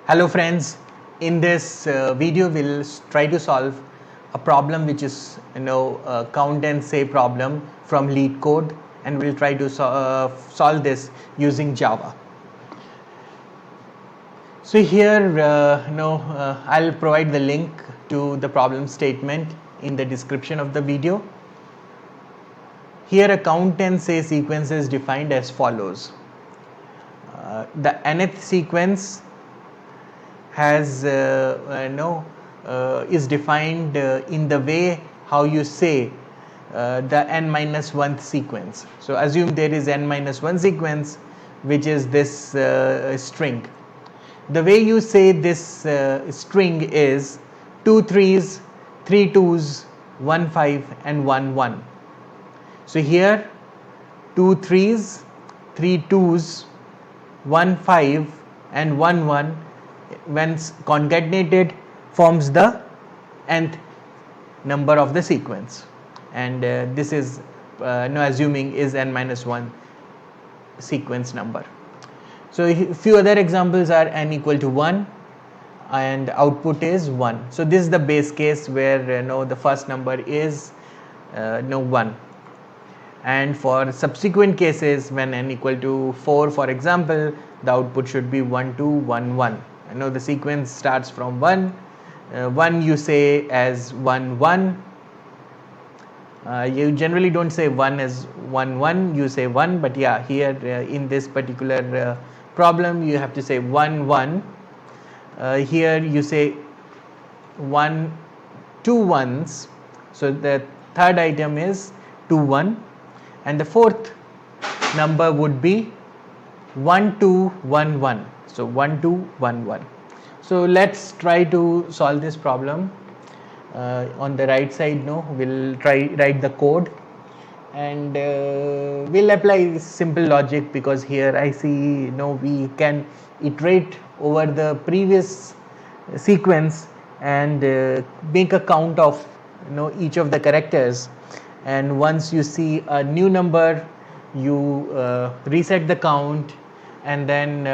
Hello friends, in this video we'll try to solve a problem which is count and say problem from LeetCode, and we'll try to solve this using Java. So here I'll provide the link to the problem statement in the description of the video. Here a count and say sequence is defined as follows. The nth sequence has is defined in the way how you say the n minus 1th sequence. So assume there is n minus 1 sequence, which is this string. The way you say this string is 2 3s, 3 2s, 1 5 and 1 1. So here 2 3s, 3 2s, 1 5 and 1 1 when concatenated forms the nth number of the sequence, and this is assuming is n minus 1 sequence number. So a few other examples are n equal to 1 and output is 1. So this is the base case where the first number is 1, and for subsequent cases when n equal to 4, for example, the output should be 1 2 1 1. The sequence starts from 1, 1 you say as 1 1. You generally don't say 1 as 1 1, you say 1, but yeah, here in this particular problem you have to say 1 1. Here you say 1 2 1s, so the third item is 2 1, and the fourth number would be 1 2 1 1. So 1 2 1 1. So let's try to solve this problem. On the right side we'll write the code, and we'll apply simple logic, because here I see we can iterate over the previous sequence and make a count of each of the characters, and once you see a new number you reset the count, and then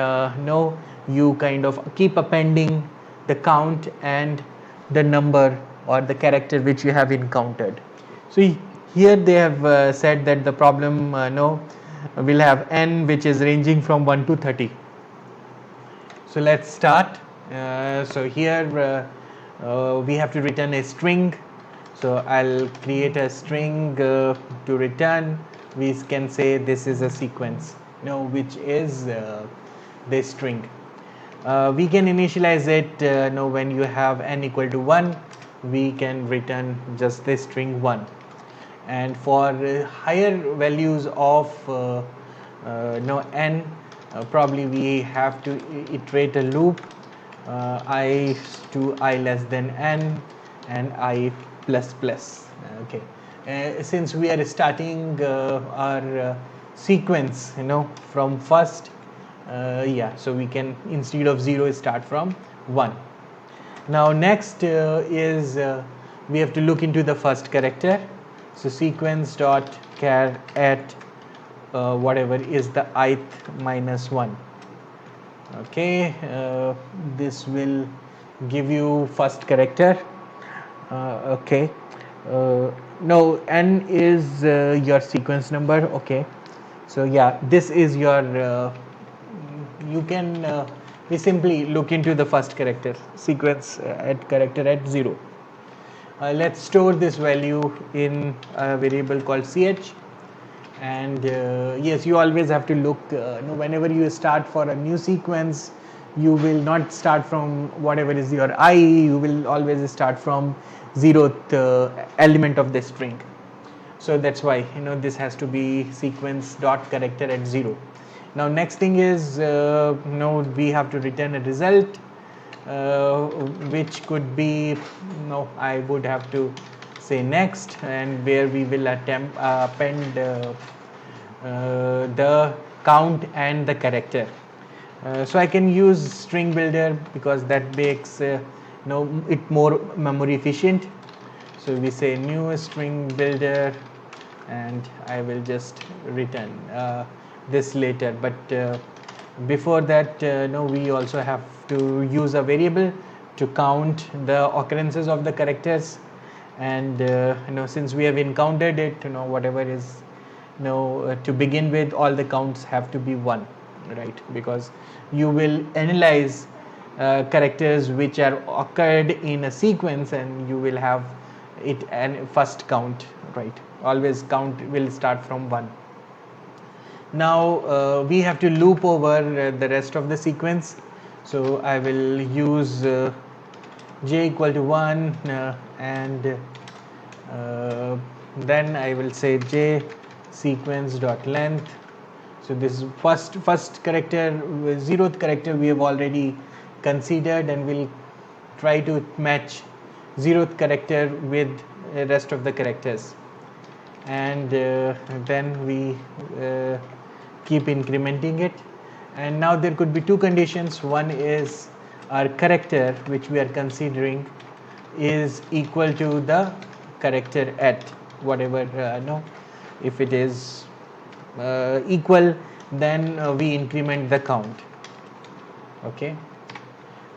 you kind of keep appending the count and the number or the character which you have encountered. So here they have said that the problem will have n which is ranging from 1 to 30. So let's start. So here we have to return a string. So I'll create a string to return. We can say this is a sequence which is this string. We can initialize it when you have n equal to 1, we can return just this string 1, and for higher values of n, probably we have to iterate a loop I to I less than n and I plus plus. Okay, since we are starting our sequence from first, so we can, instead of 0, start from 1. Now next is we have to look into the first character. So sequence dot char at whatever is the ith minus 1. Okay, this will give you first character. Okay, now n is your sequence number. Okay, so yeah, this is your you can we simply look into the first character sequence at character at 0. Let's store this value in a variable called ch, and yes, you always have to look whenever you start for a new sequence, you will not start from whatever is your I, you will always start from 0th element of the string. So that's why this has to be sequence dot character at 0. Now next thing is we have to return a result, which could be I would have to say next, and where we will append the count and the character. So I can use string builder because that makes it more memory efficient. So we say new string builder, and I will just return this later, but before that we also have to use a variable to count the occurrences of the characters, and since we have encountered it, whatever is to begin with, all the counts have to be 1, right? Because you will analyze characters which are occurred in a sequence, and you will have it and first count, right? Always count will start from 1. Now we have to loop over the rest of the sequence, so I will use j equal to 1 and then I will say j sequence dot length. So this is first character, 0th character we have already considered, and we'll try to match 0th character with the rest of the characters, and then we keep incrementing it. And now there could be two conditions. One is our character which we are considering is equal to the character at whatever no, if it is equal, then we increment the count, okay?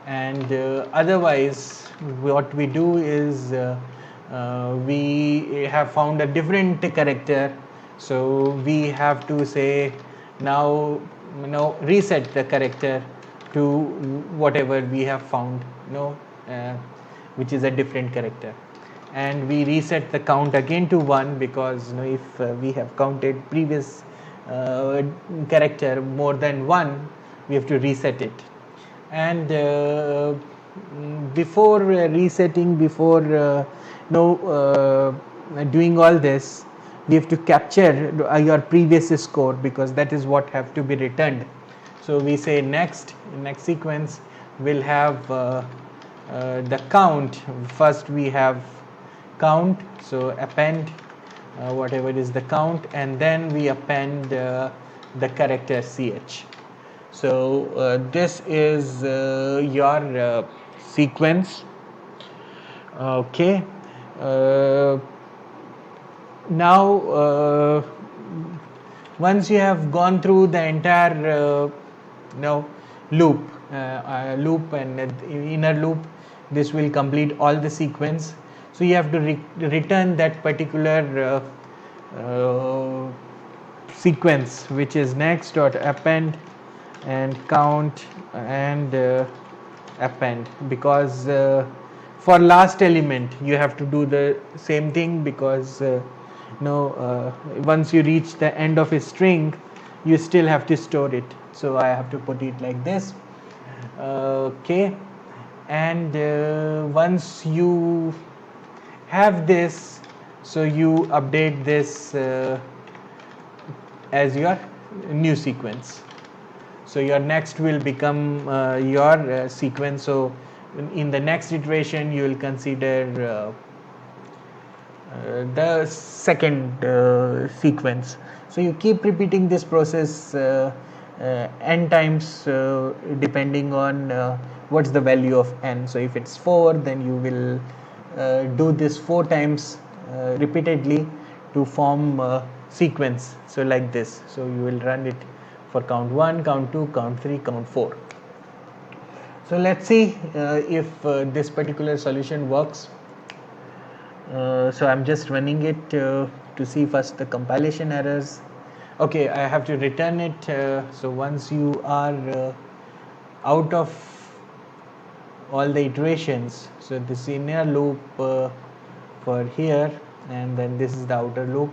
And otherwise what we do is we have found a different character, so we have to say now reset the character to whatever we have found, which is a different character, and we reset the count again to 1, because if we have counted previous character more than 1, we have to reset it. And before resetting, before doing all this, we have to capture your previous score, because that is what have to be returned. So we say next sequence will have the count. First we have count, so append whatever is the count, and then we append the character ch. So this is your sequence, okay? Now once you have gone through the entire loop and inner loop, this will complete all the sequence. So you have to return that particular sequence, which is next dot append and count and append, because for last element you have to do the same thing, because once you reach the end of a string, you still have to store it. So I have to put it like this, okay? And once you have this, so you update this as your new sequence. So your next will become your sequence. So in the next iteration you will consider the second sequence. So you keep repeating this process n times depending on what's the value of n. So if it's 4, then you will do this 4 times repeatedly to form sequence. So like this, so you will run it for count 1, count 2, count 3, count 4. So let's see if this particular solution works. So I'm just running it to see first the compilation errors. Okay, I have to return it. So once you are out of all the iterations, so this inner loop for here, and then this is the outer loop.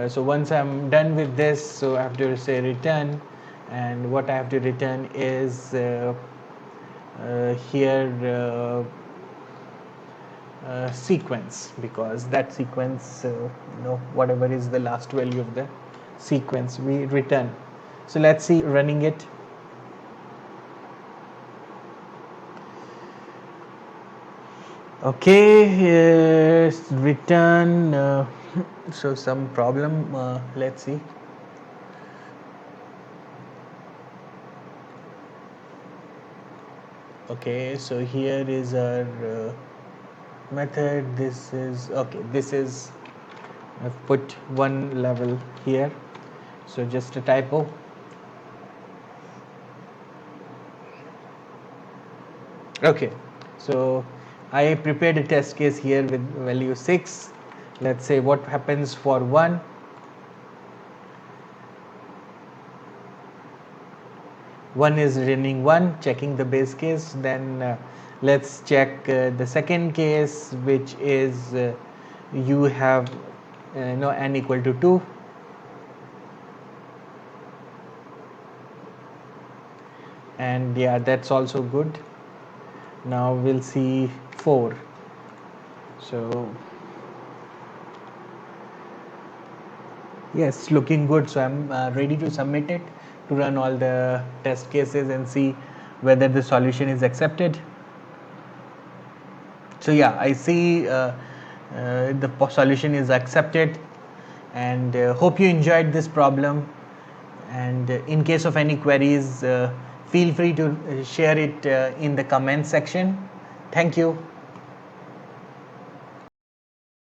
So once I'm done with this, so I have to say return, and what I have to return is here sequence, because that sequence whatever is the last value of the sequence we return. So let's see running it. Okay, return so some problem, let's see. Okay, so here is our method. This is okay, this is I've put one level here, so just a typo. Okay, so I prepared a test case here with value 6. Let's say what happens for 1. One is running 1, checking the base case. Then let's check the second case, which is you have n equal to 2. And yeah, that's also good. Now we'll see 4. So yes, looking good. So I'm ready to submit it to run all the test cases and see whether the solution is accepted. So yeah, I see the solution is accepted, and hope you enjoyed this problem. And in case of any queries, feel free to share it in the comment section. Thank you.